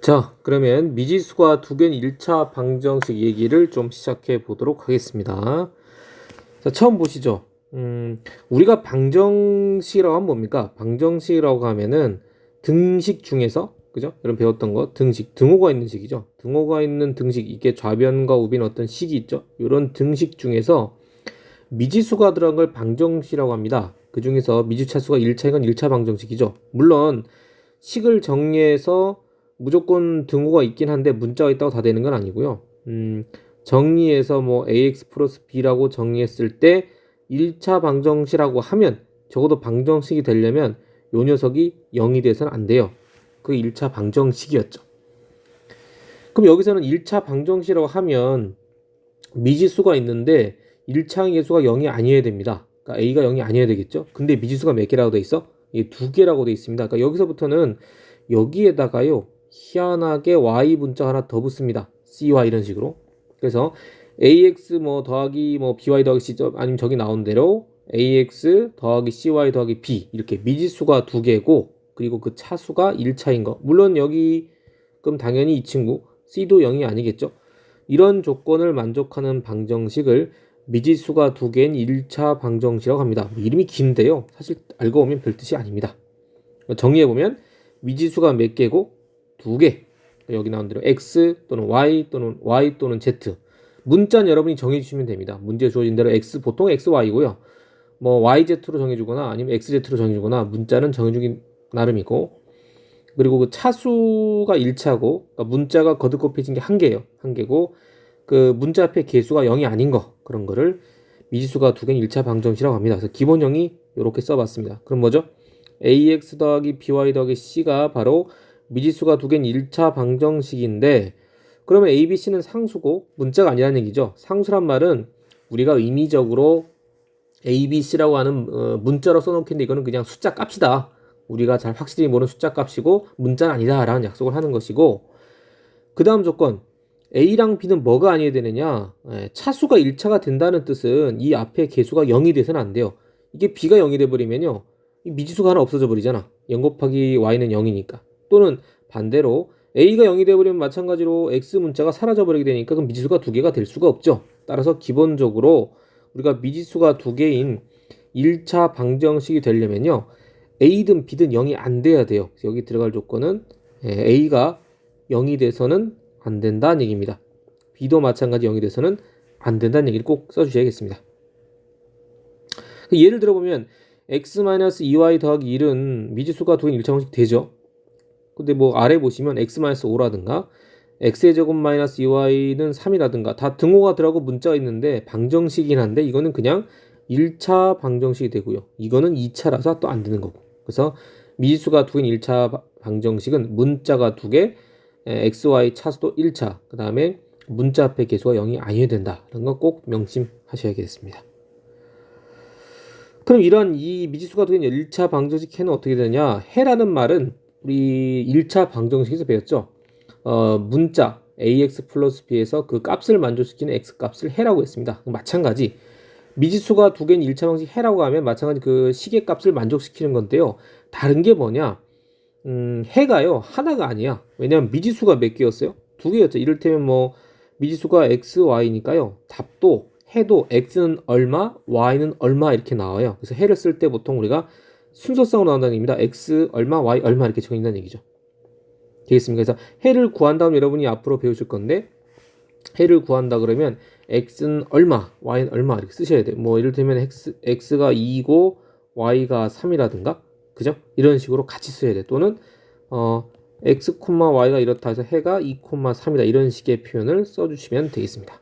자, 그러면 미지수가 두 개인 1차 방정식 얘기를 좀 시작해 보도록 하겠습니다. 자, 처음 보시죠. 우리가 방정식이라고 하면 뭡니까? 방정식이라고 하면은 등식 중에서, 그죠? 여러분 배웠던 거, 등식, 등호가 있는 식이죠. 등호가 있는 등식, 이게 좌변과 우변 어떤 식이 있죠. 이런 등식 중에서 미지수가 들어간 걸 방정식이라고 합니다. 그 중에서 미지차수가 1차인 건 1차 방정식이죠. 물론 식을 정리해서 무조건 등호가 있긴 한데 문자가 있다고 다 되는 건 아니고요. 정리해서 뭐 ax 플러스 b라고 정리했을 때 1차 방정식이라고 하면 적어도 방정식이 되려면 요 녀석이 0이 돼서는 안 돼요. 그게 1차 방정식이었죠. 그럼 여기서는 1차 방정식이라고 하면 미지수가 있는데 1차항 계수가 0이 아니어야 됩니다. 그러니까 a가 0이 아니어야 되겠죠. 근데 미지수가 몇 개라고 돼 있어? 이게 2개라고 돼 있습니다. 그러니까 여기서부터는 여기에다가요 희한하게 y 문자 하나 더 붙습니다. cy 이런 식으로. 그래서 ax 뭐 더하기 뭐 by 더하기 c 아니면 저기 나온 대로 ax 더하기 cy 더하기 b 이렇게 미지수가 2개고 그리고 그 차수가 1차인 거. 물론 여기 그럼 당연히 이 친구 c도 0이 아니겠죠. 이런 조건을 만족하는 방정식을 미지수가 2개인 1차 방정식이라고 합니다. 이름이 긴데요. 사실 알고 보면 별 뜻이 아닙니다. 정리해보면 미지수가 몇 개고 2개. 여기 나온 대로 x 또는 y 또는 z. 문자는 여러분이 정해주시면 됩니다. 문제에 주어진 대로 x 보통 x, y고요. 뭐 yz로 정해주거나 아니면 xz로 정해주거나 문자는 정해주기 나름이고 그리고 그 차수가 1차고 그러니까 문자가 거듭곱해진 게 1개예요. 1개고 그 문자 앞에 개수가 0이 아닌 거 그런 거를 미지수가 2개인 1차 방정식이라고 합니다. 그래서 기본형이 이렇게 써봤습니다. 그럼 뭐죠? ax 더하기 by 더하기 c가 바로 미지수가 2개인 1차 방정식인데 그러면 a, b, c는 상수고 문자가 아니라는 얘기죠. 상수란 말은 우리가 의미적으로 a, b, c라고 하는 문자로 써놓겠는데 이거는 그냥 숫자 값이다. 우리가 잘 확실히 모르는 숫자 값이고 문자는 아니다 라는 약속을 하는 것이고 그 다음 조건 a랑 b는 뭐가 아니어야 되느냐 차수가 1차가 된다는 뜻은 이 앞에 개수가 0이 돼서는 안 돼요. 이게 b가 0이 돼버리면요 이 미지수가 하나 없어져 버리잖아. 0 곱하기 y는 0이니까. 또는 반대로 a가 0이 돼버리면 마찬가지로 x 문자가 사라져 버리게 되니까 그럼 미지수가 2개가 될 수가 없죠. 따라서 기본적으로 우리가 미지수가 2개인 1차 방정식이 되려면요 a든 b든 0이 안 돼야 돼요. 여기 들어갈 조건은 a가 0이 돼서는 안 된다는 얘기입니다. b도 마찬가지 0이 돼서는 안 된다는 얘기를 꼭 써주셔야겠습니다. 예를 들어보면 x-2y 더하기 1은 미지수가 2개인 1차 방정식 되죠. 근데 뭐 아래 보시면 x-5라든가 x의 제곱 마이너스 2y는 3이라든가 다 등호가 들어가고 문자가 있는데 방정식이긴 한데 이거는 그냥 1차 방정식이 되고요. 이거는 2차라서 또 안 되는 거고. 그래서 미지수가 2개인 1차 방정식은 문자가 2개, xy 차수도 1차, 그 다음에 문자 앞에 개수가 0이 아니어야 된다. 이런 거 꼭 명심하셔야겠습니다. 그럼 이런 이 미지수가 2개인 1차 방정식 해는 어떻게 되냐? 해라는 말은 우리 1차 방정식에서 배웠죠. 문자 ax 플러스 b에서 그 값을 만족시키는 x 값을 해라고 했습니다. 마찬가지 미지수가 2개인 1차 방정식 해라고 하면 마찬가지 그 식의 값을 만족시키는 건데요. 다른 게 뭐냐? 해가요 하나가 아니야. 왜냐면 미지수가 몇 개였어요? 2개였죠. 이를테면 뭐 미지수가 x, y니까요. 답도 해도 x는 얼마, y는 얼마 이렇게 나와요. 그래서 해를 쓸 때 보통 우리가 순서상으로 나온다는 얘기입니다. x 얼마, y 얼마 이렇게 적어진다는 얘기죠. 되겠습니까? 그래서 해를 구한 다음 여러분이 앞으로 배우실 건데 해를 구한다 그러면 x는 얼마, y는 얼마 이렇게 쓰셔야 돼요. 뭐 이를테면 x가 2고 y가 3이라든가 그죠? 이런 식으로 같이 써야 돼. 또는 x, y가 이렇다 해서 해가 2, 3이다. 이런 식의 표현을 써주시면 되겠습니다.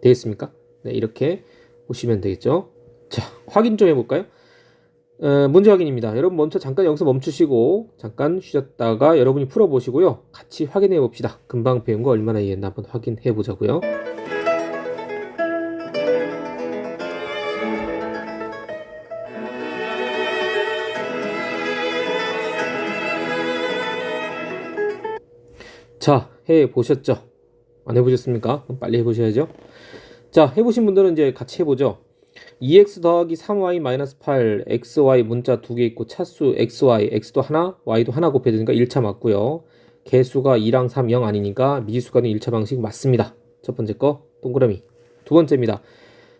되겠습니까? 네, 이렇게 보시면 되겠죠. 자, 확인 좀 해볼까요? 문제 확인입니다. 여러분 먼저 잠깐 여기서 멈추시고 잠깐 쉬셨다가 여러분이 풀어보시고요. 같이 확인해 봅시다. 금방 배운 거 얼마나 이해했나 한번 확인해 보자고요. 자, 해보셨죠? 안 해보셨습니까? 그럼 빨리 해보셔야죠. 자, 해보신 분들은 이제 같이 해보죠. 2x 더하기 3y 마이너스 8 xy 문자 2개 있고 차수 xy x도 하나 y도 하나 곱해지니까 1차 맞고요. 개수가 2랑 3, 0 아니니까 미지수가 된 1차 방식 맞습니다. 첫 번째 거 동그라미. 두 번째입니다.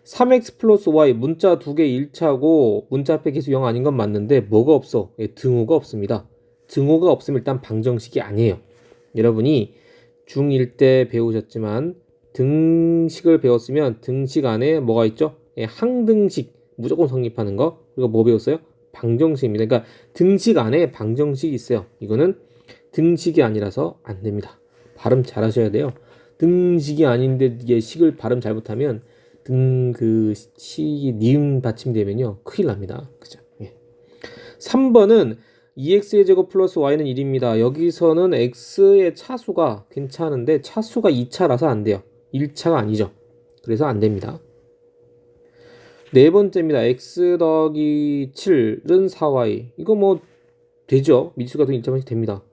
3x 플러스 y 문자 두 개 1차고 문자 앞에 개수 0 아닌 건 맞는데 뭐가 없어? 예, 등호가 없습니다. 등호가 없으면 일단 방정식이 아니에요. 여러분이 중1 때 배우셨지만 등식을 배웠으면 등식 안에 뭐가 있죠? 예, 항등식 무조건 성립하는 거. 그리고 뭐 배웠어요? 방정식입니다. 그러니까 등식 안에 방정식이 있어요. 이거는 등식이 아니라서 안 됩니다. 발음 잘 하셔야 돼요. 등식이 아닌데 이게 식을 발음 잘못하면 그 식이 니은 받침되면요 큰일 납니다. 그죠? 예. 3번은 2x의 제곱 플러스 y는 1입니다. 여기서는 x의 차수가 괜찮은데 차수가 2차라서 안 돼요. 1차가 아니죠. 그래서 안 됩니다. 네 번째입니다. x 더하기 7은 4y. 이거 뭐 되죠. 미지수가 된 1차 방식 됩니다.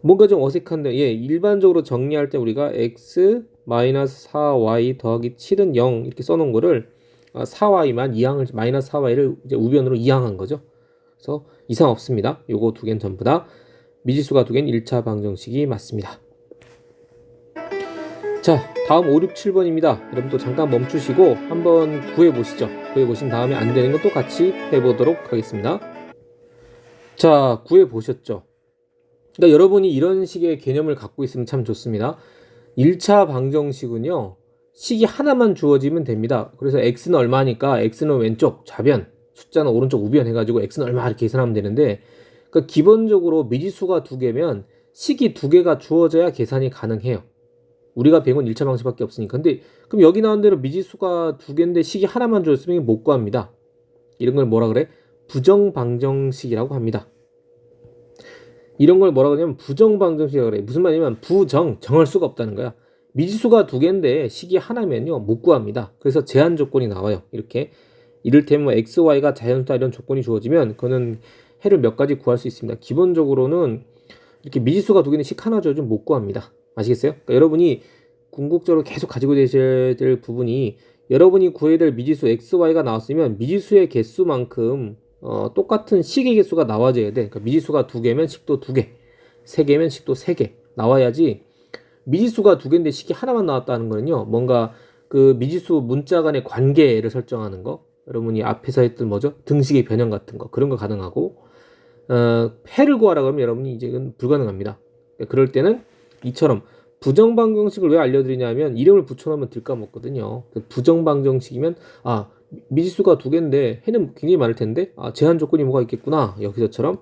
뭔가 좀 어색한데 예, 일반적으로 정리할 때 우리가 x 마이너스 4y 더하기 7은 0 이렇게 써놓은 거를 4y만 이항을 마이너스 4y를 이제 우변으로 이항한 거죠. 그래서 이상 없습니다. 요거 두 개는 전부 다 미지수가 두 개는 1차 방정식이 맞습니다. 자, 다음 5, 6, 7번입니다. 여러분 또 잠깐 멈추시고 한번 구해보시죠. 구해보신 다음에 안 되는 것도 같이 해보도록 하겠습니다. 자, 구해보셨죠? 그러니까 여러분이 이런 식의 개념을 갖고 있으면 참 좋습니다. 1차 방정식은요. 식이 하나만 주어지면 됩니다. 그래서 x는 얼마니까 x는 왼쪽 좌변, 숫자는 오른쪽 우변 해가지고 x는 얼마 이렇게 계산하면 되는데 그러니까 기본적으로 미지수가 두 개면 식이 두 개가 주어져야 계산이 가능해요. 우리가 배운 1차 방식밖에 없으니까. 근데 그럼 여기 나온 대로 미지수가 두 개인데 식이 하나만 주어졌으면 못 구합니다. 이런 걸 뭐라 그래? 부정방정식이라고 합니다. 이런 걸 뭐라고 하냐면 부정방정식이라고 그래. 무슨 말이냐면 정할 수가 없다는 거야. 미지수가 두 개인데 식이 하나면요 못 구합니다. 그래서 제한 조건이 나와요. 이렇게 이를테면 x, y가 자연수다 이런 조건이 주어지면 그거는 해를 몇 가지 구할 수 있습니다. 기본적으로는 이렇게 미지수가 두 개는 식 하나 주어지면 못 구합니다. 아시겠어요? 그러니까 여러분이 궁극적으로 계속 가지고 계셔야 될 부분이 여러분이 구해야 될 미지수 x, y가 나왔으면 미지수의 개수만큼 똑같은 식의 개수가 나와줘야 돼. 그러니까 미지수가 두 개면 식도 두 개, 세 개면 식도 세 개 나와야지. 미지수가 두 개인데 식이 하나만 나왔다는 거는요. 뭔가 그 미지수 문자 간의 관계를 설정하는 거. 여러분이 앞에서 했던 뭐죠? 등식의 변형 같은 거. 그런 거 가능하고 해를 구하라 그러면 여러분이 이제는 불가능합니다. 그러니까 그럴 때는 이처럼 부정방정식을 왜 알려드리냐면 이름을 붙여놓으면 들까먹거든요. 부정방정식이면 미지수가 두 개인데 해는 굉장히 많을 텐데 제한 조건이 뭐가 있겠구나. 여기서처럼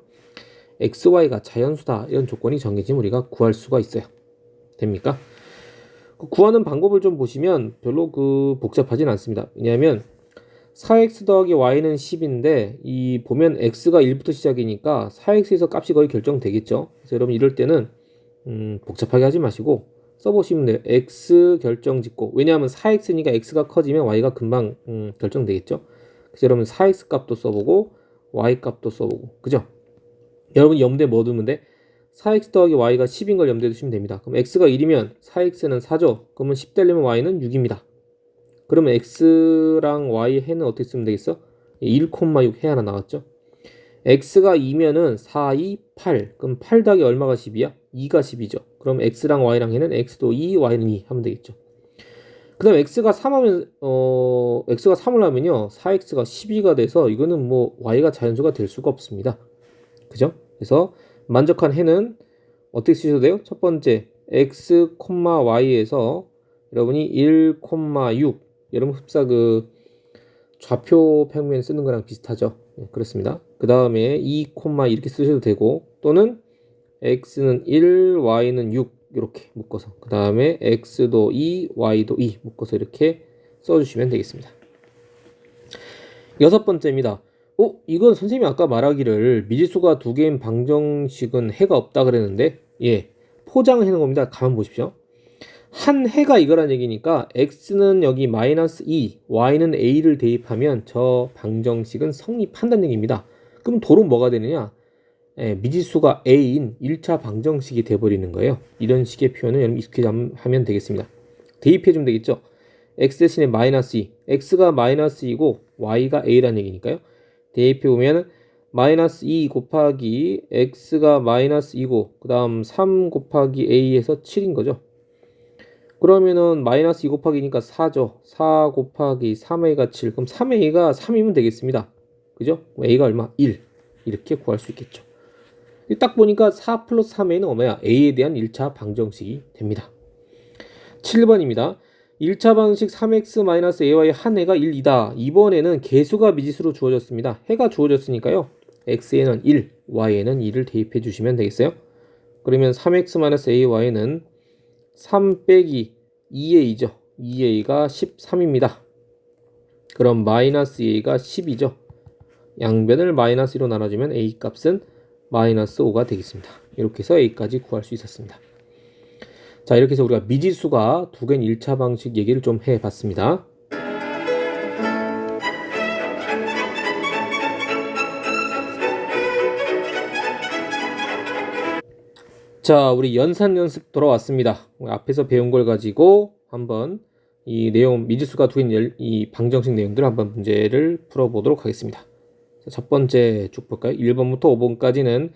x, y가 자연수다 이런 조건이 정해지면 우리가 구할 수가 있어요. 됩니까? 구하는 방법을 좀 보시면 별로 복잡하진 않습니다. 왜냐하면 4x 더하기 y는 10인데 이 보면 x가 1부터 시작이니까 4x에서 값이 거의 결정되겠죠. 그래서 여러분 이럴 때는 복잡하게 하지 마시고 써보시면 돼요. x 결정 짓고 왜냐하면 4x니까 x가 커지면 y가 금방 결정되겠죠. 그래서 여러분 4x 값도 써보고 y 값도 써보고 그죠? 여러분 염두에 뭐 두면 돼? 4x 더하기 y가 10인 걸 염두에 두시면 됩니다. 그럼 x가 1이면 4x는 4죠. 그러면 10 되려면 y는 6입니다. 그러면 x랑 y 해는 어떻게 쓰면 되겠어? 1,6 해 하나 나왔죠. x가 2면은 4, 2, 8. 그럼 8 더하기 얼마가 10이야? 2가 10이죠. 그럼 x랑 y랑 해는 x도 2, y는 2 하면 되겠죠. 그 다음 x가 3하면 x가 3을 하면요 4x가 12가 돼서 이거는 뭐 y가 자연수가 될 수가 없습니다. 그죠? 그래서 만족한 해는 어떻게 쓰셔도 돼요? 첫 번째 x, y에서 여러분이 1,6 여러분 흡사 좌표 평면 쓰는 거랑 비슷하죠. 그렇습니다. 그 다음에 2, 이렇게 쓰셔도 되고 또는 x는 1, y는 6 이렇게 묶어서 그 다음에 x도 2, y도 2 묶어서 이렇게 써주시면 되겠습니다. 여섯 번째입니다. 이건 선생님이 아까 말하기를 미지수가 두 개인 방정식은 해가 없다 그랬는데 예 포장을 해놓은 겁니다. 가만 보십시오. 한 해가 이거란 얘기니까 x는 여기 마이너스 2, y는 a를 대입하면 저 방정식은 성립한다는 얘기입니다. 그럼 도로 뭐가 되느냐? 미지수가 a인 1차 방정식이 돼버리는 거예요. 이런 식의 표현을 여러분 익숙하면 되겠습니다. 대입해주면 되겠죠? x 대신에 마이너스 2, x가 마이너스 2고 y가 a라는 얘기니까요. 대입해보면 마이너스 2 곱하기 x가 마이너스 2고 그 다음 3 곱하기 a에서 7인 거죠. 그러면은 마이너스 2 곱하기니까 4죠. 4 곱하기 3a가 7. 그럼 3a가 3이면 되겠습니다. 그죠? a가 얼마? 1. 이렇게 구할 수 있겠죠. 딱 보니까 4 플러스 3a는 뭐야? a에 대한 1차 방정식이 됩니다. 7번입니다. 1차 방정식 3x-ay 한 해가 1이다. 이번에는 개수가 미지수로 주어졌습니다. 해가 주어졌으니까요. x에는 1, y에는 2를 대입해 주시면 되겠어요. 그러면 3x-ay는 3 빼기 2a죠. 2a가 13입니다. 그럼 마이너스 2a가 10이죠. 양변을 마이너스 2로 나눠주면 a 값은 마이너스 5가 되겠습니다. 이렇게 해서 a까지 구할 수 있었습니다. 자, 이렇게 해서 우리가 미지수가 두 개인 1차 방식 얘기를 좀 해봤습니다. 자, 우리 연산 연습 돌아왔습니다. 앞에서 배운 걸 가지고 한번 이 내용, 미지수가 두 개인 이 방정식 내용들을 한번 문제를 풀어보도록 하겠습니다. 자, 첫 번째 쭉 볼까요? 1번부터 5번까지는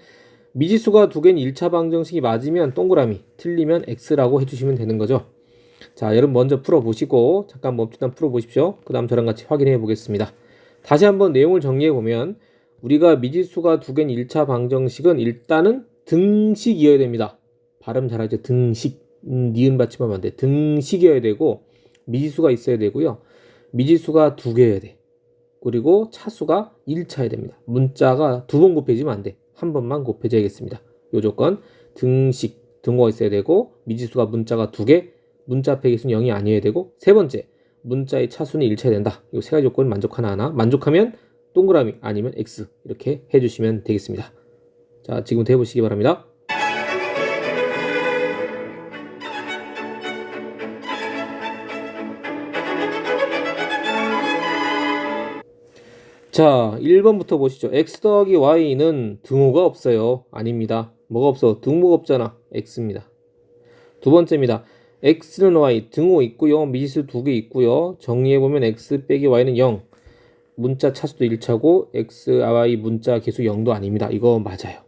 미지수가 두 개인 1차 방정식이 맞으면 동그라미, 틀리면 x라고 해주시면 되는 거죠. 자, 여러분 먼저 풀어보시고 잠깐 멈추다 풀어보십시오. 그 다음 저랑 같이 확인해 보겠습니다. 다시 한번 내용을 정리해 보면 우리가 미지수가 두 개인 1차 방정식은 일단은 등식이어야 됩니다. 발음 잘하죠? 등식. 니은 받침하면 안 돼. 등식이어야 되고 미지수가 있어야 되고요. 미지수가 두 개여야 돼. 그리고 차수가 1차여야 됩니다. 문자가 두 번 곱해지면 안 돼. 한 번만 곱해져야겠습니다. 요 조건 등식, 등호가 있어야 되고 미지수가 문자가 두 개, 문자 앞에 개수는 0이 아니어야 되고 세 번째, 문자의 차수는 1차여야 된다. 이 세 가지 조건 만족하나 하나. 만족하면 동그라미 아니면 X 이렇게 해주시면 되겠습니다. 자, 지금부터 해보시기 바랍니다. 자, 1번부터 보시죠. x 더하기 y는 등호가 없어요. 아닙니다. 뭐가 없어? 등호가 없잖아. x입니다. 두 번째입니다. x는 y, 등호 있고요. 미지수 두 개 있고요. 정리해보면 x 빼기 y는 0. 문자 차수도 1차고 x, y 문자 개수 0도 아닙니다. 이거 맞아요.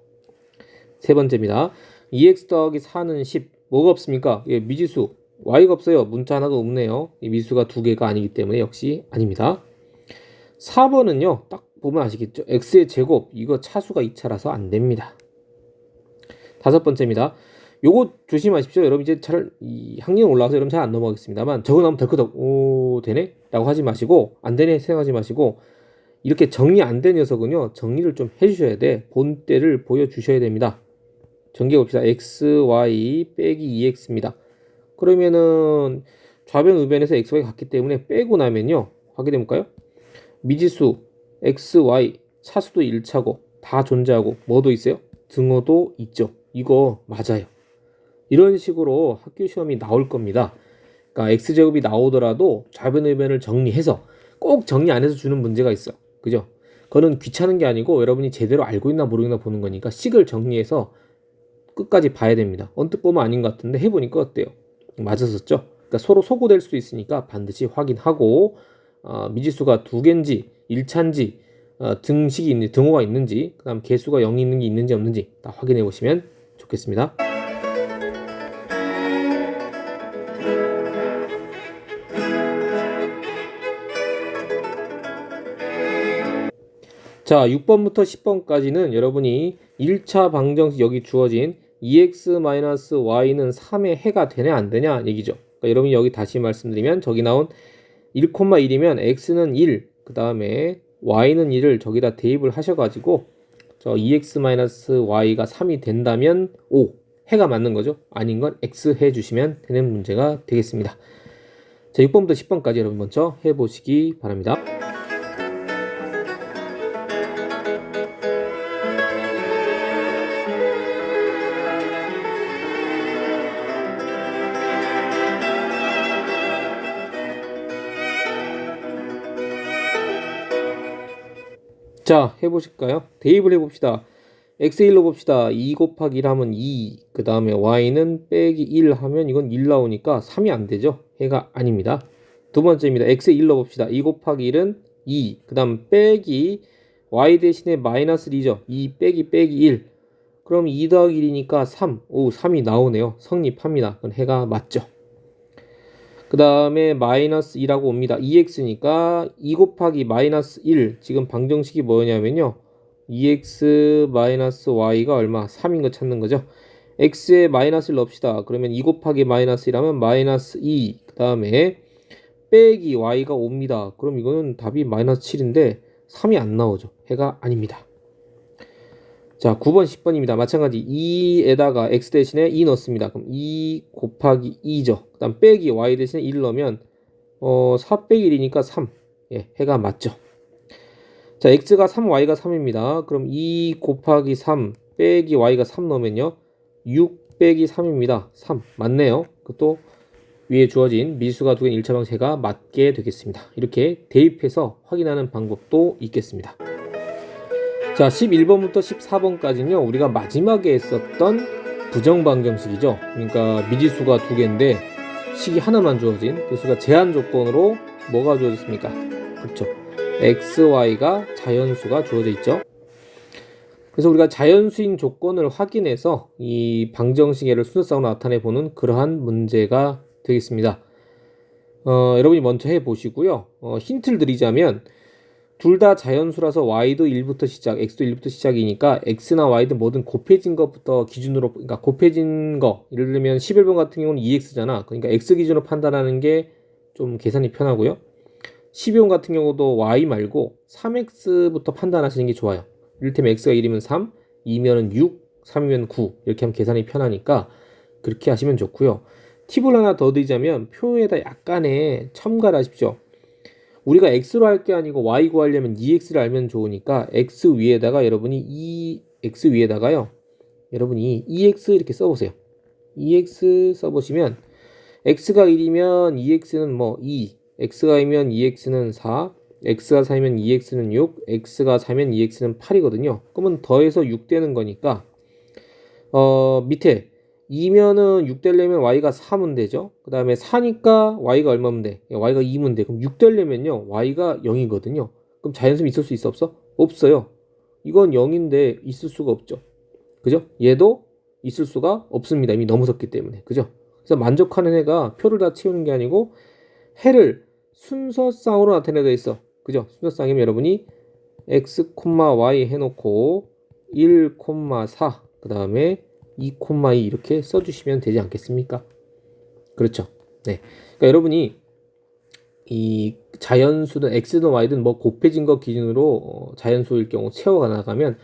세 번째입니다. 2x 더하기 4는 10. 뭐가 없습니까? 예, 미지수 y가 없어요. 문자 하나도 없네요. 이 미지수가 두 개가 아니기 때문에 역시 아닙니다. 4번은요. 딱 보면 아시겠죠? x의 제곱. 이거 차수가 2차라서 안 됩니다. 다섯 번째입니다. 요거 조심하십시오. 여러분 이제 이 학년 올라와서 여러분 잘 안 넘어가겠습니다만 저거 나오면 덜커덕 오 되네? 라고 하지 마시고 안 되네 생각하지 마시고 이렇게 정리 안 된 녀석은요. 정리를 좀 해주셔야 돼. 본때를 보여주셔야 됩니다. 정리해 봅시다. x, y 빼기 2x입니다. 그러면은 좌변 우변에서 x, y 같기 때문에 빼고 나면요. 확인해 볼까요? 미지수 x, y 차수도 1차고 다 존재하고 뭐도 있어요? 등호도 있죠. 이거 맞아요. 이런 식으로 학교 시험이 나올 겁니다. 그러니까 x제곱이 나오더라도 좌변 우변을 정리해서 꼭 정리 안 해서 주는 문제가 있어. 그죠? 그거는 귀찮은 게 아니고 여러분이 제대로 알고 있나 모르겠나 보는 거니까 식을 정리해서 끝까지 봐야 됩니다. 언뜻 보면 아닌 것 같은데 해보니까 어때요? 맞았었죠? 그러니까 서로 소구될 수 있으니까 반드시 확인하고 미지수가 두 개인지 1차인지 등식이 있는지 등호가 있는지 그 다음 개수가 0이 있는 게 있는지 없는지 다 확인해 보시면 좋겠습니다. 자, 6번부터 10번까지는 여러분이 1차 방정식 여기 주어진 2x-y는 3의 해가 되냐 안 되냐 얘기죠. 그러니까 여러분이 여기 다시 말씀드리면 저기 나온 1,1이면 x는 1, 그 다음에 y는 1을 저기다 대입을 하셔가지고 저 2x-y가 3이 된다면 5, 해가 맞는 거죠. 아닌 건 x 해주시면 되는 문제가 되겠습니다. 자, 6번부터 10번까지 여러분 먼저 해보시기 바랍니다. 자, 해보실까요? 대입을 해봅시다. x1로 봅시다. 2 곱하기 1 하면 2, 그 다음에 y는 빼기 1 하면 이건 1 나오니까 3이 안 되죠? 해가 아닙니다. 두 번째입니다. x1로 봅시다. 2 곱하기 1은 2, 그 다음 빼기 y 대신에 마이너스 2죠. 2 빼기 1. 그럼 2 더하기 1이니까 3. 오, 3이 나오네요. 성립합니다. 그건 해가 맞죠. 그 다음에 마이너스 2라고 옵니다. 2x니까 2 곱하기 마이너스 1. 지금 방정식이 뭐냐면요. 2x 마이너스 y가 얼마? 3인 거 찾는 거죠. x에 마이너스를 넣읍시다. 그러면 2 곱하기 마이너스 1하면 마이너스 2. 그 다음에 빼기 y가 옵니다. 그럼 이거는 답이 마이너스 7인데 3이 안 나오죠. 해가 아닙니다. 자, 9번, 10번입니다. 마찬가지 2에다가 x 대신에 2 넣습니다. 그럼 2 곱하기 2죠. 그 다음 빼기 y 대신에 1 넣으면 4 빼기 1이니까 3. 예, 해가 맞죠. 자, x가 3, y가 3입니다. 그럼 2 곱하기 3 빼기 y가 3 넣으면요. 6 빼기 3입니다. 3. 맞네요. 그것도 위에 주어진 미수가 두 개인 1차 방정식가 맞게 되겠습니다. 이렇게 대입해서 확인하는 방법도 있겠습니다. 자, 11번부터 14번까지는요. 우리가 마지막에 했었던 부정방정식이죠. 그러니까 미지수가 두 개인데 식이 하나만 주어진 그 수가 제한 조건으로 뭐가 주어졌습니까? 그렇죠. x, y가 자연수가 주어져 있죠. 그래서 우리가 자연수인 조건을 확인해서 이 방정식의 순서상으로 나타내보는 그러한 문제가 되겠습니다. 여러분이 먼저 해보시고요. 힌트를 드리자면 둘 다 자연수라서 y도 1부터 시작, x도 1부터 시작이니까 x나 y든 뭐든 곱해진 것부터 기준으로, 그러니까 곱해진 거, 예를 들면 11번 같은 경우는 2x잖아. 그러니까 x 기준으로 판단하는 게 좀 계산이 편하고요. 12번 같은 경우도 y 말고 3x부터 판단하시는 게 좋아요. 이를테면 x가 1이면 3, 2면은 6, 3이면 9 이렇게 하면 계산이 편하니까 그렇게 하시면 좋고요. 팁을 하나 더 드리자면 표에다 약간의 첨가를 하십시오. 우리가 x로 할 게 아니고 y 구하려면 2x를 알면 좋으니까 x 위에다가 여러분이 x 위에다가요. 여러분이 2x 이렇게 써보세요. 2x 써보시면 x가 1이면 2x는 뭐 2, x가 2면 2x는 4, x가 4면 2x는 6, x가 4면 2x는 8이거든요. 그러면 더해서 6 되는 거니까 밑에 2면은 6 되려면 y가 3은 되죠. 그 다음에 4니까 y가 얼마면 돼? y가 2면 돼. 그럼 6 되려면요 y가 0이거든요. 그럼 자연수는 있을 수 있어 없어? 없어요. 이건 0인데 있을 수가 없죠. 그죠? 얘도 있을 수가 없습니다. 이미 넘어섰기 때문에. 그죠? 그래서 만족하는 해가 표를 다 채우는 게 아니고 해를 순서상으로 나타내져 있어. 그죠? 순서상이면 여러분이 x, y 해놓고 1, 4 그 다음에 2, 2 이렇게 써주시면 되지 않겠습니까? 그렇죠. 네. 그러니까 여러분이 이 자연수든 x든 y든 뭐 곱해진 것 기준으로 자연수일 경우 채워가 나가면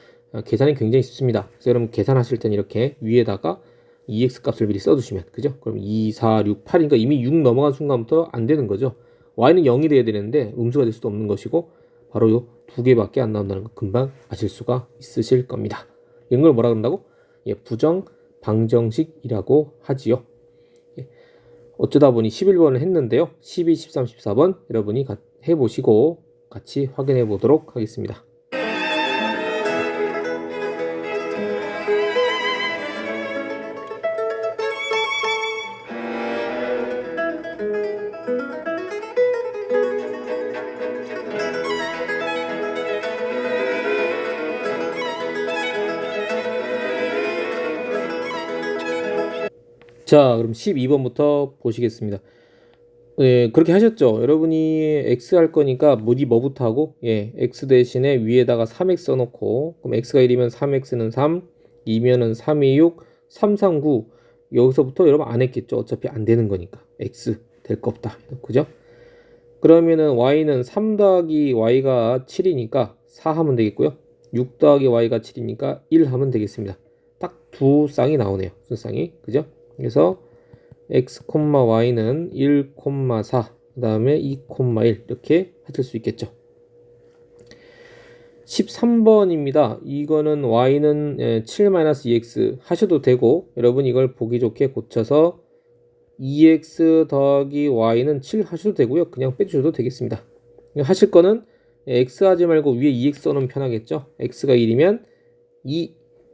계산이 굉장히 쉽습니다. 그래서 여러분 계산하실 때는 이렇게 위에다가 2x 값을 미리 써두시면, 그죠? 그럼 2, 4, 6, 8이니까 이미 6 넘어간 순간부터 안 되는 거죠. y는 0이 돼야 되는데 음수가 될 수도 없는 것이고 바로 요 두 개밖에 안 나온다는 거 금방 아실 수가 있으실 겁니다. 이런 걸 뭐라 그런다고? 예, 부정 방정식이라고 하지요. 예, 어쩌다 보니 11번을 했는데요. 12, 13, 14번 여러분이 해보시고 같이 확인해 보도록 하겠습니다. 자, 그럼 12번부터 보시겠습니다. 예, 그렇게 하셨죠? 여러분이 x 할 거니까 뭐부터 하고, 예, x 대신에 위에다가 3x 써놓고, 그럼 x가 1이면 3x는 3, 2면은 3이 6, 3, 3, 9. 여기서부터 여러분 안 했겠죠? 어차피 안 되는 거니까. x 될 거 없다. 그죠? 그러면은 y는 3 더하기 y가 7이니까 4 하면 되겠고요. 6 더하기 y가 7이니까 1 하면 되겠습니다. 딱 두 쌍이 나오네요. 두 쌍이. 그죠? 그래서 x, y는 1, 4, 그 다음에 2, 1 이렇게 하실 수 있겠죠. 13번입니다. 이거는 y는 7-2x 하셔도 되고 여러분 이걸 보기 좋게 고쳐서 2x 더하기 y는 7 하셔도 되고요. 그냥 빼주셔도 되겠습니다. 하실 거는 x 하지 말고 위에 2x 써놓으면 편하겠죠. x가 1이면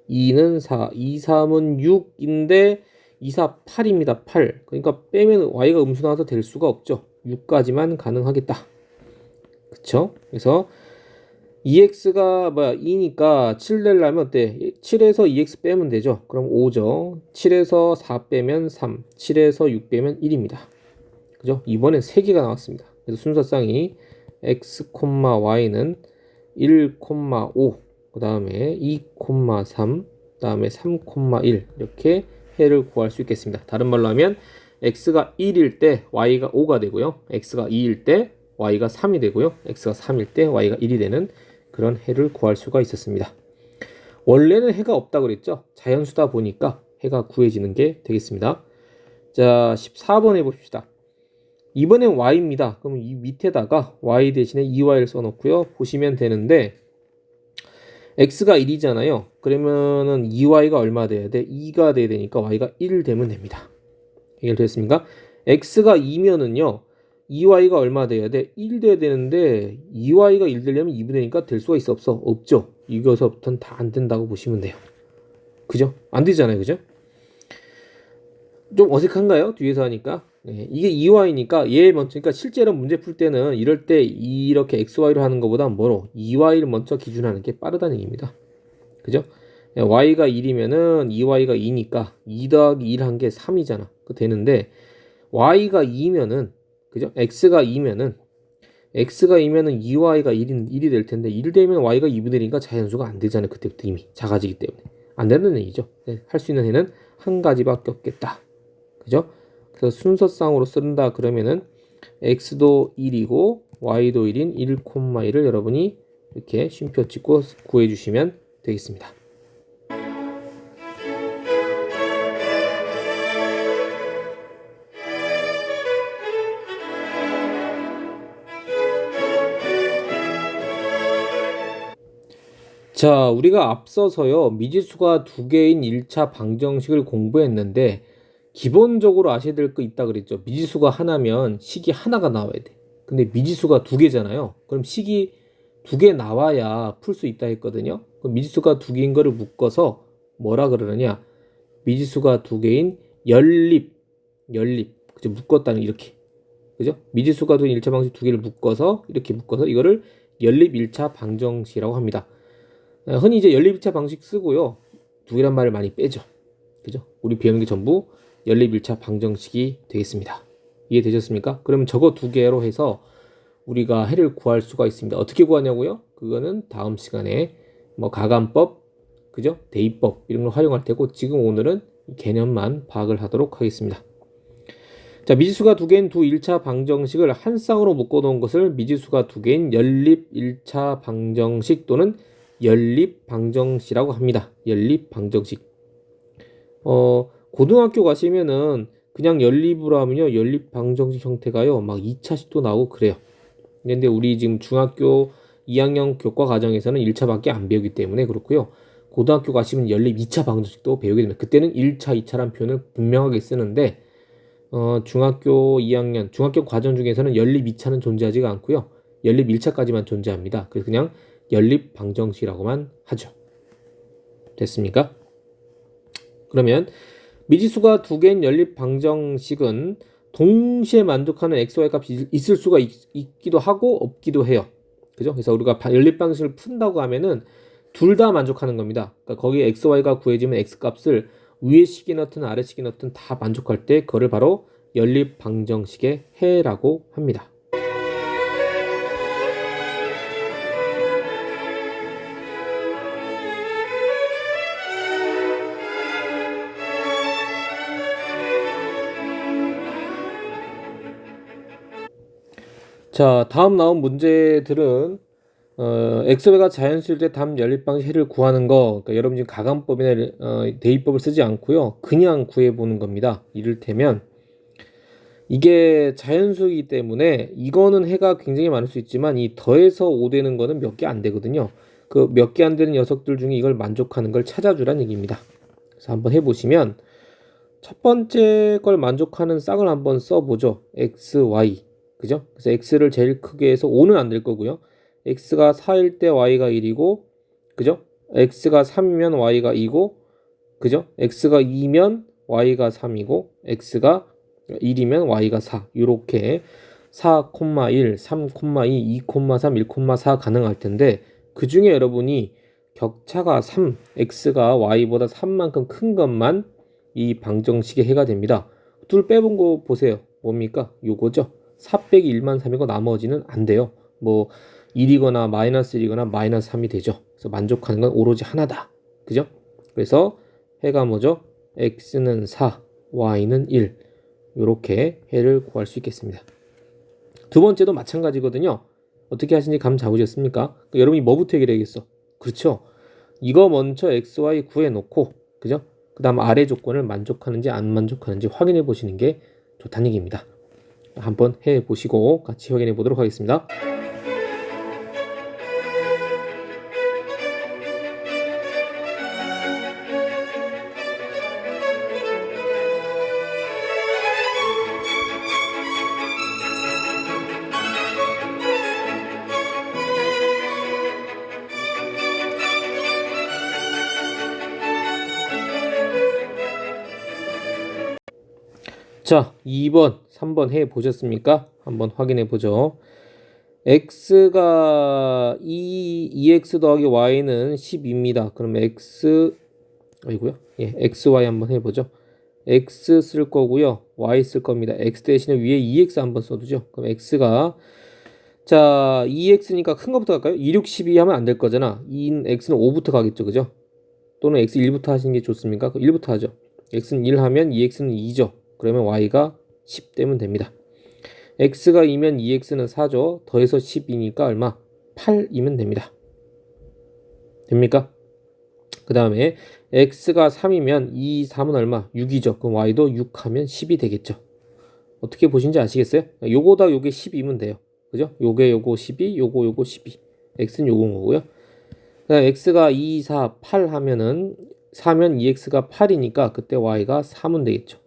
2는 4, 2, 3은 6인데 2, 4, 8입니다. 8. 그러니까 빼면 y가 음수 나와서 될 수가 없죠. 6까지만 가능하겠다. 그쵸? 그래서 2x가 2니까 7 내려면 어때? 7에서 2x 빼면 되죠. 그럼 5죠. 7에서 4 빼면 3, 7에서 6 빼면 1입니다. 그죠? 이번엔 3개가 나왔습니다. 그래서 순서상이 x, y는 1, 5, 그 다음에 2, 3, 그 다음에 3, 1 이렇게 해를 구할 수 있겠습니다. 다른 말로 하면 x가 1일 때 y가 5가 되고요. x가 2일 때 y가 3이 되고요. x가 3일 때 y가 1이 되는 그런 해를 구할 수가 있었습니다. 원래는 해가 없다 그랬죠. 자연수다 보니까 해가 구해지는 게 되겠습니다. 자, 14번 해봅시다. 이번엔 y입니다. 그럼 이 밑에다가 y 대신에 2y를 써놓고요. 보시면 되는데 x가 1이잖아요. 그러면은 2y가 얼마 돼야 돼? 2가 돼야 되니까 y가 1 되면 됩니다. 해결됐습니까? x가 2면은요. 2y가 얼마 돼야 돼? 1 돼야 되는데 2y가 1 되려면 2분의 1이니까 될 수가 있어 없어? 없죠. 이거서부터는 다 안 된다고 보시면 돼요. 그죠? 안 되잖아요. 그죠? 좀 어색한가요? 뒤에서 하니까. 네, 이게 2y니까 얘 먼저, 그러니까 실제로 문제 풀 때는 이럴 때 이렇게 xy로 하는 것보다 뭐로 2y를 먼저 기준하는 게 빠르다는 얘기입니다. 그죠? y가 1이면은 2y가 2니까 2 더하기 1 한 게 3이잖아. 그 되는데 y가 2면은 그죠? x가 2면은 2y가 1이 될 텐데 1 되면 y가 2분의 1이니까 자연수가 안 되잖아요. 그때부터 이미 작아지기 때문에 안 되는 얘기죠. 네, 할 수 있는 해는 한 가지밖에 없겠다. 그죠? 그래서 순서상으로 쓴다 그러면은 x도 1이고 y도 1인 1, 1을 여러분이 이렇게 쉼표 찍고 구해 주시면 되겠습니다. 자, 우리가 앞서서요, 미지수가 두 개인 1차 방정식을 공부했는데, 기본적으로 아셔야 될 거 있다 그랬죠. 미지수가 하나면 식이 하나가 나와야 돼. 근데 미지수가 두 개잖아요. 그럼 식이 두 개 나와야 풀 수 있다 했거든요. 그럼 미지수가 두 개인 거를 묶어서 뭐라 그러느냐. 미지수가 두 개인 연립. 그죠? 묶었다는 이렇게. 그죠? 미지수가 두 개인 1차 방정식 두 개를 묶어서, 이렇게 묶어서 이거를 연립 1차 방정식이라고 합니다. 흔히 이제 연립 1차 방식 쓰고요. 두 개란 말을 많이 빼죠. 그죠? 우리 배우는 게 전부 연립 1차 방정식이 되겠습니다. 이해되셨습니까? 그러면 저거 두 개로 해서 우리가 해를 구할 수가 있습니다. 어떻게 구하냐고요? 그거는 다음 시간에 뭐 가감법, 그죠? 대입법 이런 걸 활용할 테고 지금 오늘은 개념만 파악을 하도록 하겠습니다. 자, 미지수가 두 개인 두 1차 방정식을 한 쌍으로 묶어 놓은 것을 미지수가 두 개인 연립 1차 방정식 또는 연립 방정식이라고 합니다. 연립 방정식. 고등학교 가시면은 그냥 연립으로 하면요. 연립 방정식 형태가요. 막 2차식도 나오고 그래요. 근데 우리 지금 중학교 2학년 교과 과정에서는 1차밖에 안 배우기 때문에 그렇고요. 고등학교 가시면 연립 2차 방정식도 배우게 됩니다. 그때는 1차, 2차라는 표현을 분명하게 쓰는데 중학교 2학년, 중학교 과정 중에서는 연립 2차는 존재하지가 않고요. 연립 1차까지만 존재합니다. 그래서 그냥 연립 방정식이라고만 하죠. 됐습니까? 그러면 미지수가 두 개인 연립 방정식은 동시에 만족하는 xy 값이 있을 수가 있기도 하고 없기도 해요. 그죠? 그래서 우리가 연립 방정식을 푼다고 하면은 둘 다 만족하는 겁니다. 그러니까 거기에 xy가 구해지면 x 값을 위의 식이 넣든 아래 식이 넣든 다 만족할 때 그거를 바로 연립 방정식의 해라고 합니다. 자, 다음 나온 문제들은 xy가 자연수일 때 답 연립방식 해를 구하는 거, 그러니까 여러분 지금 가감법이나 대입법을 쓰지 않고요, 그냥 구해보는 겁니다. 이를테면 이게 자연수이기 때문에 이거는 해가 굉장히 많을 수 있지만 이 더해서 5 되는 거는 몇 개 안 되거든요. 그 몇 개 안 되는 녀석들 중에 이걸 만족하는 걸 찾아주란 얘기입니다. 그래서 한번 해보시면 첫 번째 걸 만족하는 쌍을 한번 써보죠. x, y. 그죠? 그래서 x를 제일 크게 해서 5는 안 될 거고요. x가 4일 때 y가 1이고, 그죠? x가 3이면 y가 2고, 그죠? x가 2면 y가 3이고, x가 1이면 y가 4. 이렇게 4, 1, 3, 2, 2, 3, 1, 4 가능할 텐데, 그 중에 여러분이 격차가 3, x가 y보다 3만큼 큰 것만 이 방정식의 해가 됩니다. 둘 빼본 거 보세요. 뭡니까? 요거죠. 4 빼기 1만 3이고 나머지는 안 돼요. 뭐 1이거나 마이너스 1이거나 마이너스 3이 되죠. 그래서 만족하는 건 오로지 하나다. 그죠? 그래서 해가 뭐죠? x는 4, y는 1. 이렇게 해를 구할 수 있겠습니다. 두 번째도 마찬가지거든요. 어떻게 하시는지 감 잡으셨습니까? 여러분이 뭐부터 해결해야겠어? 그렇죠. 이거 먼저 xy 구해놓고, 그죠? 그 다음 아래 조건을 만족하는지 안 만족하는지 확인해 보시는 게 좋다는 얘기입니다. 한번 해보시고 같이 확인해 보도록 하겠습니다. 자, 2번, 3번 해 보셨습니까? 한번 확인해 보죠. x가 2x 더하기 y는 10입니다. 그러면 xy 한번 해보죠. x 쓸 거고요. y 쓸 겁니다. x 대신에 위에 2x 한번 써두죠. 그럼 x가, 자, 2x니까 큰 거부터 갈까요? 2, 6, 12 하면 안 될 거잖아. x는 5부터 가겠죠. 그죠? 또는 x 1부터 하시는 게 좋습니까? 1부터 하죠. x는 1 하면 2x는 2죠. 그러면 y가 10 되면 됩니다. x가 2면 2x는 4죠. 더해서 10이니까 얼마? 8이면 됩니다. 됩니까? 그 다음에 x가 3이면 2, 3은 얼마? 6이죠. 그럼 y도 6 하면 10이 되겠죠. 어떻게 보신지 아시겠어요? 요거다 요게 10이면 돼요. 그죠? 요거 12, 요거 12. x는 요건 거고요. 그다음 x가 2, 4, 8 하면은 4면 2x가 8이니까 그때 y가 3은 되겠죠.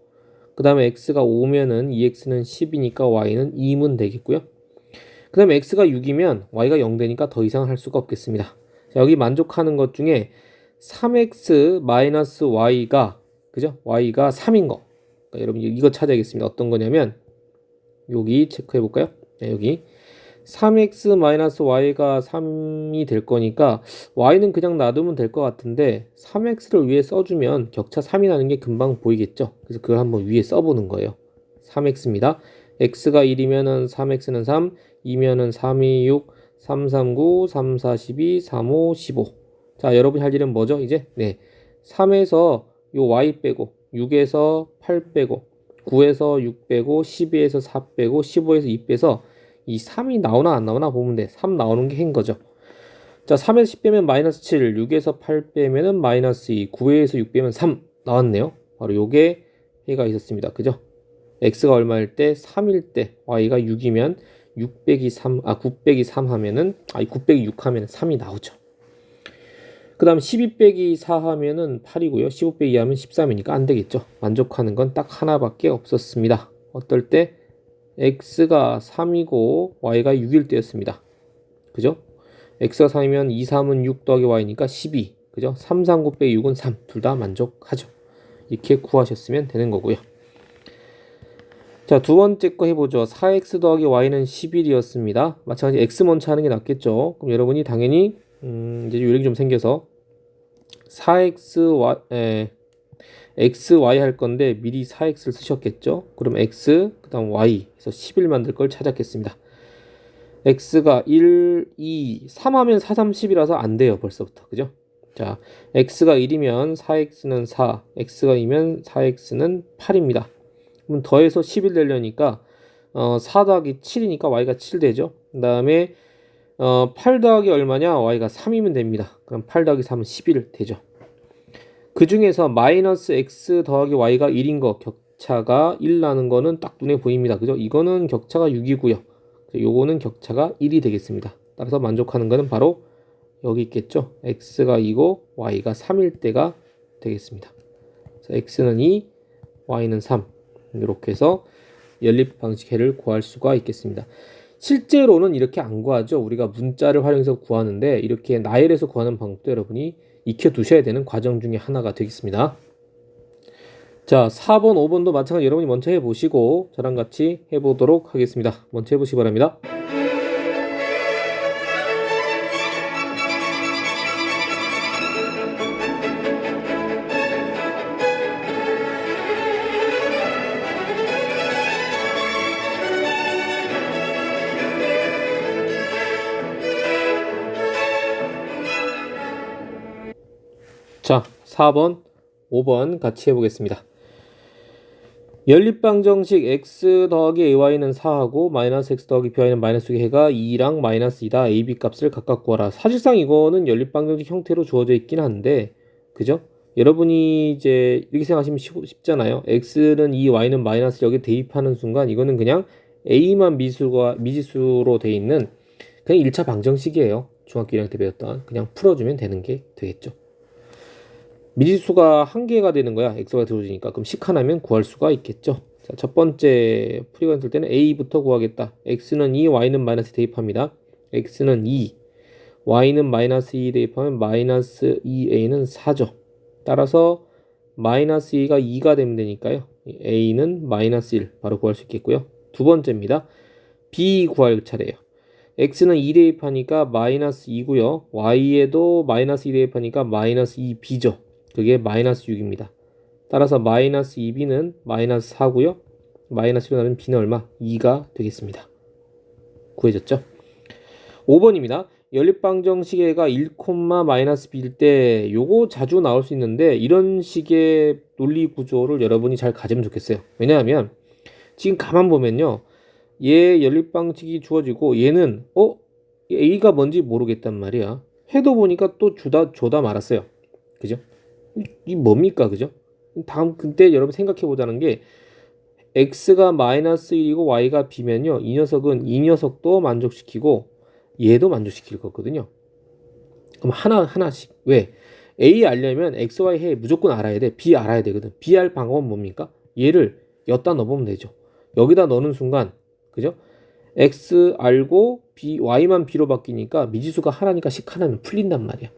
그 다음에 x가 5면은 2x는 10이니까 y는 2면 되겠고요. 그 다음에 x가 6이면 y가 0 되니까 더 이상 할 수가 없겠습니다. 자, 여기 만족하는 것 중에 3x 마이너스 y가, 그죠? y가 3인 거. 그러니까 여러분 이거 찾아야겠습니다. 어떤 거냐면 여기 체크해 볼까요? 네, 여기 3x 마이너스 y가 3이 될 거니까 y는 그냥 놔두면 될 것 같은데 3x를 위에 써주면 격차 3이 나는 게 금방 보이겠죠. 그래서 그걸 한번 위에 써보는 거예요. 3x입니다. x가 1이면은 3x는 3, 2면은 3, 2, 6, 3, 3, 9, 3, 4, 12, 3, 5, 15. 자, 여러분이 할 일은 뭐죠? 이제 3에서 요 y 빼고 6에서 8 빼고 9에서 6 빼고 12에서 4 빼고 15에서 2 빼서 이 3이 나오나 안 나오나 보면 돼. 3 나오는 게 해인 거죠. 자, 3에서 10 빼면 마이너스 7, 6에서 8 빼면은 마이너스 2, 9에서 6 빼면 3 나왔네요. 바로 요게 해가 있었습니다. 그죠? x가 얼마일 때? 3일 때, y가 6이면 6 빼기 3, 9 빼기 3 하면은, 9 빼기 6 하면은 3이 나오죠. 그 다음 12 빼기 4 하면은 8이고요. 15 빼기 2 하면 13이니까 안 되겠죠. 만족하는 건 딱 하나밖에 없었습니다. 어떨 때? x가 3이고 y가 6일 때였습니다. 그죠? x가 3이면 2, 3은 6 더하기 y니까 12. 그죠? 3, 3, 9 빼기 6은 3. 둘 다 만족하죠. 이렇게 구하셨으면 되는 거고요. 자, 두 번째 거 해보죠. 4x 더하기 y는 11이었습니다. 마찬가지 x 먼저 하는 게 낫겠죠. 그럼 여러분이 당연히 이제 요령이 좀 생겨서 4x x, y 할 건데 미리 4x를 쓰셨겠죠. 그럼 x, 그 다음 y 해서 11 만들 걸 찾았겠습니다. x가 1, 2, 3 하면 4, 3, 10이라서 안 돼요. 벌써부터. 그죠? 자, x가 1이면 4x는 4, x가 2면 4x는 8입니다. 그럼 더해서 11 되려니까 4 더하기 7이니까 y가 7 되죠. 그 다음에 8 더하기 얼마냐? y가 3이면 됩니다. 그럼 8 더하기 3은 11 되죠. 그 중에서 마이너스 x 더하기 y가 1인 거 격차가 1 나는 거는 딱 눈에 보입니다. 그죠? 이거는 격차가 6이고요. 요거는 격차가 1이 되겠습니다. 따라서 만족하는 거는 바로 여기 있겠죠. x가 2고 y가 3일 때가 되겠습니다. 그래서 x는 2, y는 3. 이렇게 해서 연립 방식해를 구할 수가 있겠습니다. 실제로는 이렇게 안 구하죠. 우리가 문자를 활용해서 구하는데 이렇게 나열해서 구하는 방법도 여러분이 익혀두셔야 되는 과정 중에 하나가 되겠습니다. 자, 4번, 5번도 마찬가지 여러분이 먼저 해보시고 저랑 같이 해보도록 하겠습니다. 먼저 해보시기 바랍니다. 자, 4번, 5번 같이 해보겠습니다. 연립방정식 x 더하기 ay는 4하고 마이너스 x 더하기 by는 마이너스 2해가 2랑 마이너스 2다. a, b 값을 각각 구하라. 사실상 이거는 연립방정식 형태로 주어져 있긴 한데, 그죠? 여러분이 이제 이렇게 생각하시면 쉽잖아요. x는 2, y는 마이너스 여기 대입하는 순간 이거는 그냥 a만 미지수로 돼 있는 그냥 1차 방정식이에요. 중학교 1학년 때 배웠던. 그냥 풀어주면 되는 게 되겠죠. 미지수가 한 개가 되는 거야. x가 들어오니까. 그럼 식 하나면 구할 수가 있겠죠. 자, 첫 번째 풀이가 있을 때는 a부터 구하겠다. x는 2, y는 마이너스 대입합니다. x는 2, y는 마이너스 2 대입하면 마이너스 2a는 4죠. 따라서 마이너스 2가 2가 되면 되니까요. a는 마이너스 1 바로 구할 수 있겠고요. 두 번째입니다. b 구할 차례예요. x는 2 대입하니까 마이너스 2고요. y에도 마이너스 2 대입하니까 마이너스 2b죠. 그게 마이너스 6입니다. 따라서 마이너스 2b는 마이너스 4고요. 마이너스 1로 나눈 b는 얼마? 2가 되겠습니다. 구해졌죠? 5번입니다. 연립방정식에가 1, 마이너스 b일 때 요거 자주 나올 수 있는데 이런 식의 논리 구조를 여러분이 잘 가지면 좋겠어요. 왜냐하면 지금 가만 보면요. 얘 연립방식이 주어지고 얘는 a가 뭔지 모르겠단 말이야. 해도 보니까 또 줘다 말았어요. 그죠? 이 뭡니까? 그죠? 다음 그때 여러분 생각해 보자는 게 x가 마이너스 1이고 y가 b면요. 이 녀석도 만족시키고 얘도 만족시킬 거거든요. 그럼 하나씩. 왜? a 알려면 x, y 해 무조건 알아야 돼. b 알아야 되거든. b 알 방법은 뭡니까? 얘를 여기다 넣어보면 되죠. 여기다 넣는 순간 그죠? x 알고 b, y만 b로 바뀌니까 미지수가 하나니까 식 하나면 풀린단 말이야.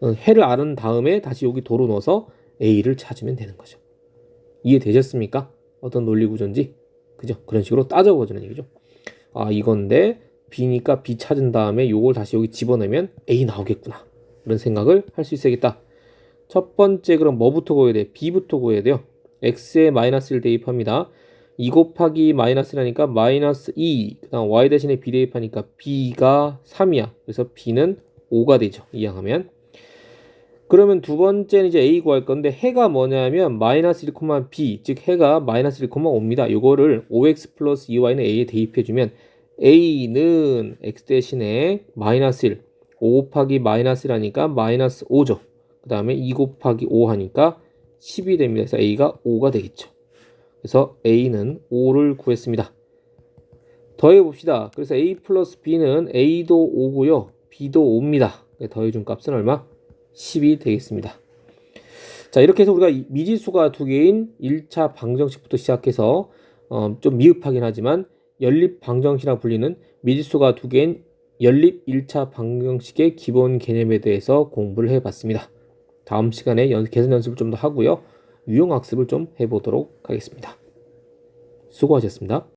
해를 아는 다음에 다시 여기 도로 넣어서 a를 찾으면 되는 거죠. 이해되셨습니까? 어떤 논리 구조인지. 그죠? 그런 식으로 따져보자는 얘기죠. 아, 이건데 b니까 b 찾은 다음에 요걸 다시 여기 집어넣으면 a 나오겠구나. 그런 생각을 할 수 있어야겠다. 첫 번째 그럼 뭐부터 구해야 돼? b부터 구해야 돼요. x에 마이너스 1 대입합니다. 2 곱하기 마이너스 1하니까 마이너스 2. 그 다음 y 대신에 b 대입하니까 b가 3이야. 그래서 b는 5가 되죠. 이항하면. 그러면 두 번째는 이제 a 구할 건데 해가 뭐냐면 마이너스 1, b 즉 해가 마이너스 1, 5입니다. 이거를 5x 플러스 2y는 a에 대입해주면 a는 x 대신에 마이너스 1, 5 곱하기 마이너스 1하니까 마이너스 5죠. 그 다음에 2 곱하기 5 하니까 10이 됩니다. 그래서 a가 5가 되겠죠. 그래서 a는 5를 구했습니다. 더해봅시다. 그래서 a 플러스 b는 a도 5고요. b도 5입니다. 더해준 값은 얼마? 10이 되겠습니다. 자, 이렇게 해서 우리가 미지수가 두 개인 1차 방정식부터 시작해서 좀 미흡하긴 하지만 연립 방정식이라 불리는 미지수가 두 개인 연립 1차 방정식의 기본 개념에 대해서 공부를 해봤습니다. 다음 시간에 계산 연습을 좀 더 하고요. 유형 학습을 좀 해보도록 하겠습니다. 수고하셨습니다.